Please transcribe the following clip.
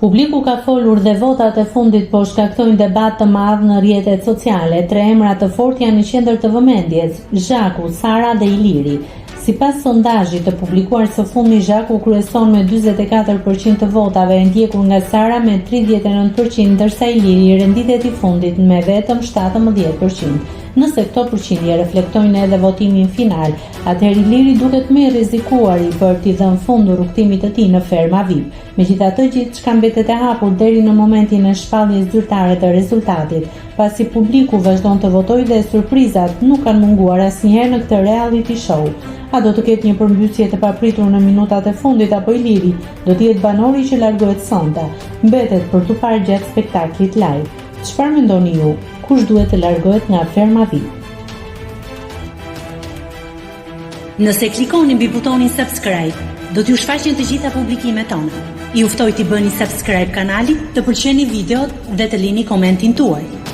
Publiku ka folur dhe votat e fundit po shkaktojnë debat të madh në rrjetet sociale. 3 emra të fortë janë në qendër të vëmendjes: Zhaku, Sara dhe Iliri. Sipas sondazhit të publikuar së fundmi, Zhaku kryeson me 44% të votave, ndjekur nga Sara me 39%, ndërsa Iliri renditet I fundit me vetëm 17%. Nëse këto përqindje reflektojnë edhe votimin final, atëherë Iliri duket më I rrezikuari për t'i dhënë fund rrugtimit të tij në ferma VIP. Megjithatë, gjithçka mbetet e hapur deri në momentin e shpalljes zyrtare të rezultatit, pasi publiku vazhdon të votojë dhe surprizat nuk kanë munguar asnjëherë në këtë reality show. A do të ketë një përmbysje të papritur në minutat e fundit apo Iliri do të jetë banori që largohet sonte? Mbetet për t'u parë gjatë spektaklit live. Çfarë mendoni ju? Kush duhet të largohet nga ferma VIP? Nëse klikoni mbi butonin subscribe, do t'ju shfaqen të gjitha publikimet tona. Ju ftoj t'i bëni subscribe kanalit, të pëlqeni videot dhe të lini komentin tuaj.